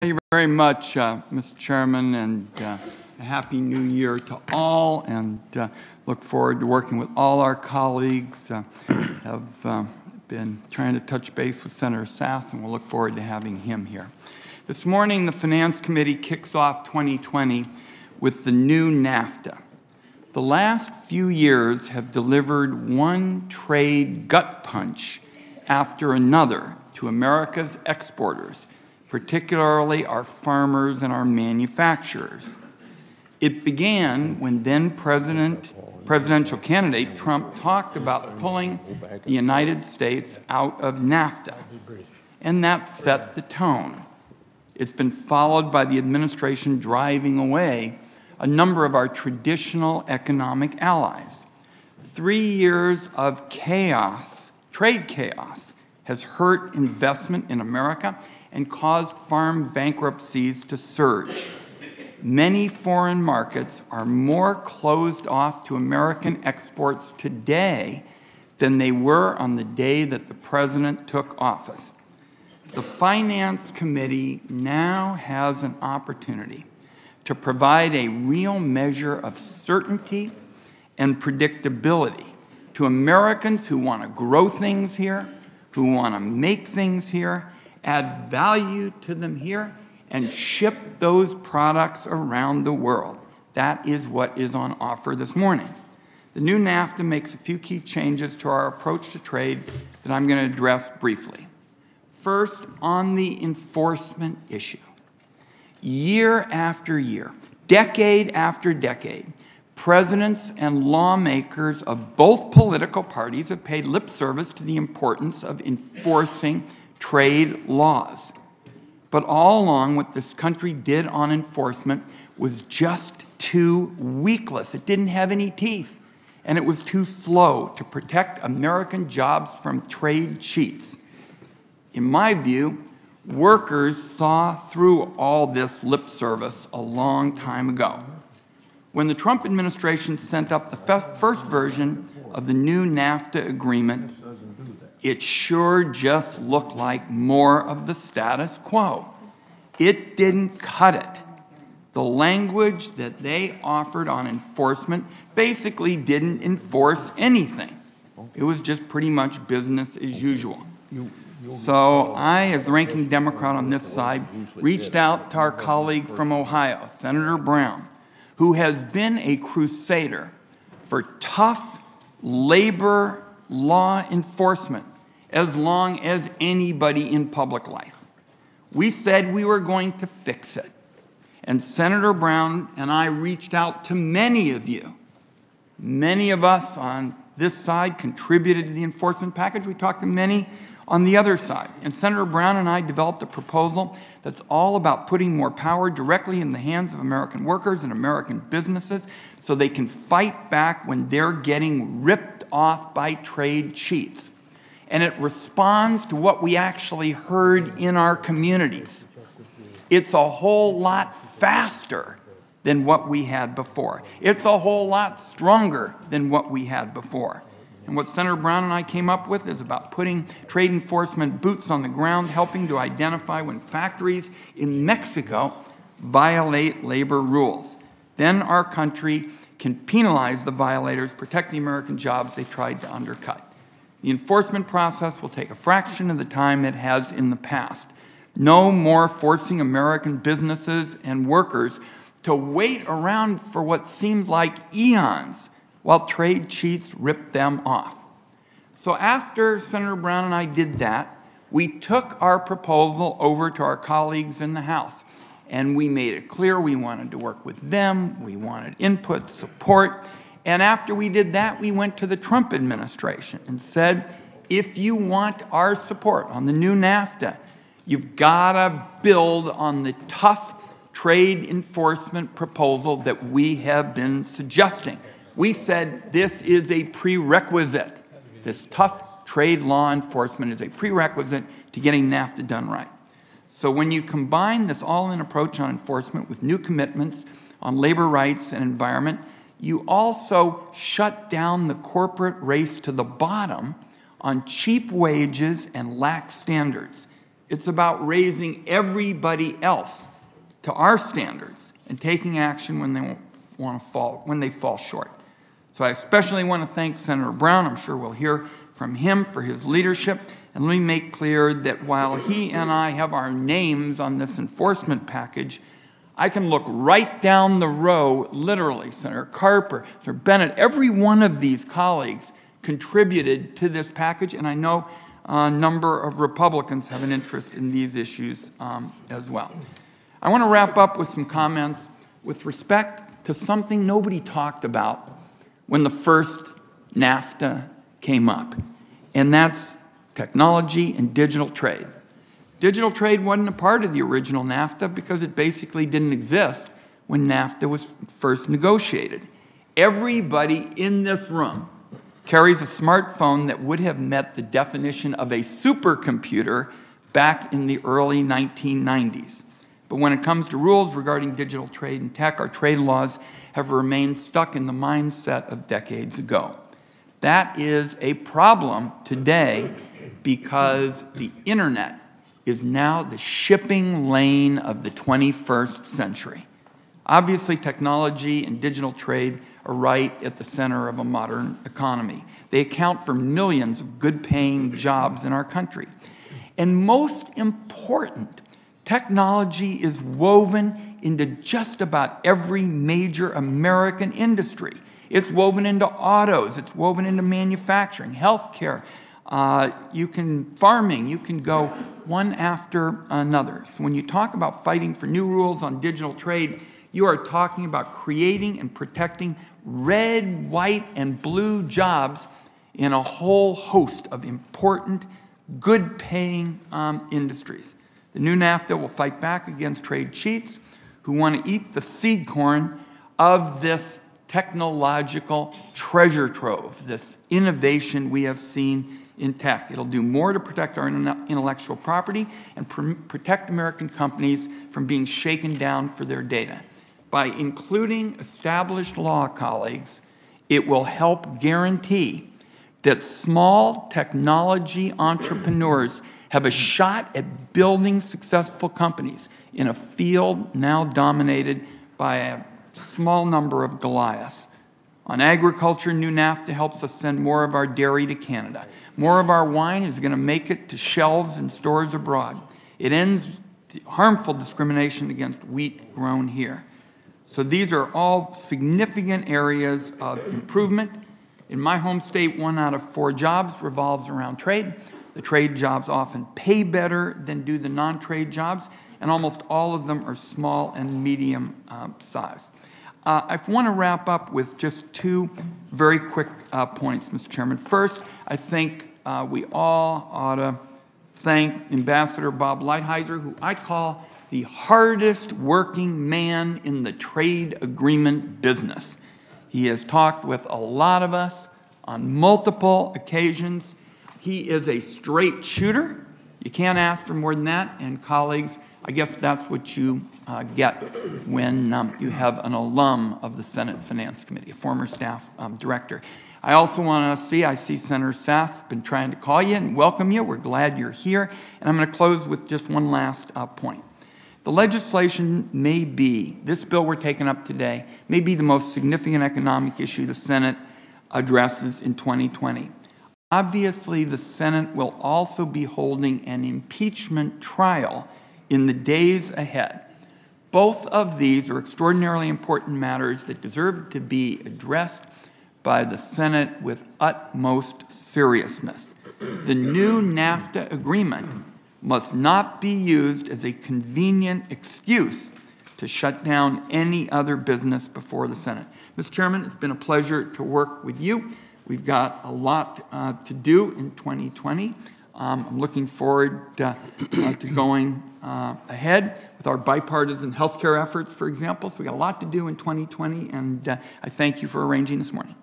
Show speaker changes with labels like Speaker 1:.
Speaker 1: Thank you very much, Mr. Chairman, and a Happy New Year to all, and look forward to working with all our colleagues. Have been trying to touch base with Senator Sass, and we'll look forward to having him here. This morning, the Finance Committee kicks off 2020 with the new NAFTA. The last few years have delivered one trade gut punch after another to America's exporters, particularly our farmers and our manufacturers. It began when then presidential candidate Trump talked about pulling the United States out of NAFTA, and that set the tone. It's been followed by the administration driving away a number of our traditional economic allies. 3 years of chaos, trade chaos, has hurt investment in America and caused farm bankruptcies to surge. Many foreign markets are more closed off to American exports today than they were on the day that the president took office. The Finance Committee now has an opportunity to provide a real measure of certainty and predictability to Americans who want to grow things here, who want to make things here, add value to them here, and ship those products around the world. That is what is on offer this morning. The new NAFTA makes a few key changes to our approach to trade that I'm going to address briefly. First, on the enforcement issue. Year after year, decade after decade, presidents and lawmakers of both political parties have paid lip service to the importance of enforcing trade laws. But all along, what this country did on enforcement was just too weakless. It didn't have any teeth, and it was too slow to protect American jobs from trade cheats. In my view, workers saw through all this lip service a long time ago. When the Trump administration sent up the first version of the new NAFTA agreement, it sure just looked like more of the status quo. It didn't cut it. The language that they offered on enforcement basically didn't enforce anything. It was just pretty much business as usual. So I, as the ranking Democrat on this side, reached out to our colleague from Ohio, Senator Brown, who has been a crusader for tough labor law enforcement as long as anybody in public life. We said we were going to fix it. And Senator Brown and I reached out to many of you. Many of us on this side contributed to the enforcement package. We talked to many on the other side. And Senator Brown and I developed a proposal that's all about putting more power directly in the hands of American workers and American businesses so they can fight back when they're getting ripped off by trade cheats. And it responds to what we actually heard in our communities. It's a whole lot faster than what we had before. It's a whole lot stronger than what we had before. And what Senator Brown and I came up with is about putting trade enforcement boots on the ground, helping to identify when factories in Mexico violate labor rules. Then our country can penalize the violators, protect the American jobs they tried to undercut. The enforcement process will take a fraction of the time it has in the past. No more forcing American businesses and workers to wait around for what seems like eons while trade cheats rip them off. So after Senator Brown and I did that, we took our proposal over to our colleagues in the House, and we made it clear we wanted to work with them, we wanted input, support, and after we did that, we went to the Trump administration and said, if you want our support on the new NAFTA, you've got to build on the tough trade enforcement proposal that we have been suggesting. We said this is a prerequisite. This tough trade law enforcement is a prerequisite to getting NAFTA done right. So when you combine this all-in approach on enforcement with new commitments on labor rights and environment, you also shut down the corporate race to the bottom on cheap wages and lax standards. It's about raising everybody else to our standards and taking action when they fall short. So I especially want to thank Senator Brown. I'm sure we'll hear from him for his leadership. And let me make clear that while he and I have our names on this enforcement package, I can look right down the row, literally, Senator Carper, Senator Bennett, every one of these colleagues contributed to this package, and I know a number of Republicans have an interest in these issues as well. I want to wrap up with some comments with respect to something nobody talked about when the first NAFTA came up, and that's technology and digital trade. Digital trade wasn't a part of the original NAFTA because it basically didn't exist when NAFTA was first negotiated. Everybody in this room carries a smartphone that would have met the definition of a supercomputer back in the early 1990s. But when it comes to rules regarding digital trade and tech, our trade laws have remained stuck in the mindset of decades ago. That is a problem today because the internet is now the shipping lane of the 21st century. Obviously, technology and digital trade are right at the center of a modern economy. They account for millions of good-paying jobs in our country. And most important, technology is woven into just about every major American industry. It's woven into autos, it's woven into manufacturing, healthcare, farming, you can go one after another. So when you talk about fighting for new rules on digital trade, you are talking about creating and protecting red, white, and blue jobs in a whole host of important, good-paying industries. The new NAFTA will fight back against trade cheats who want to eat the seed corn of this technological treasure trove, this innovation we have seen in tech. It'll do more to protect our intellectual property and protect American companies from being shaken down for their data. By including established law colleagues, it will help guarantee that small technology entrepreneurs have a shot at building successful companies in a field now dominated by a small number of Goliaths. On agriculture, new NAFTA helps us send more of our dairy to Canada. More of our wine is going to make it to shelves in stores abroad. It ends harmful discrimination against wheat grown here. So these are all significant areas of improvement. In my home state, 1 out of 4 jobs revolves around trade. The trade jobs often pay better than do the non-trade jobs, and almost all of them are small and medium size. I want to wrap up with just 2 very quick points, Mr. Chairman. First, I think we all ought to thank Ambassador Bob Lighthizer, who I call the hardest working man in the trade agreement business. He has talked with a lot of us on multiple occasions. He is a straight shooter. You can't ask for more than that. And colleagues, I guess that's what you get when you have an alum of the Senate Finance Committee, a former staff director. I also want to I see Senator Sass been trying to call you and welcome you. We're glad you're here. And I'm going to close with just one last point. The legislation may be, this bill we're taking up today, may be the most significant economic issue the Senate addresses in 2020. Obviously, the Senate will also be holding an impeachment trial in the days ahead. Both of these are extraordinarily important matters that deserve to be addressed by the Senate with utmost seriousness. The new NAFTA agreement must not be used as a convenient excuse to shut down any other business before the Senate. Mr. Chairman, it's been a pleasure to work with you. We've got a lot to do in 2020. I'm looking forward to going ahead with our bipartisan healthcare efforts, for example. So we got a lot to do in 2020, and I thank you for arranging this morning.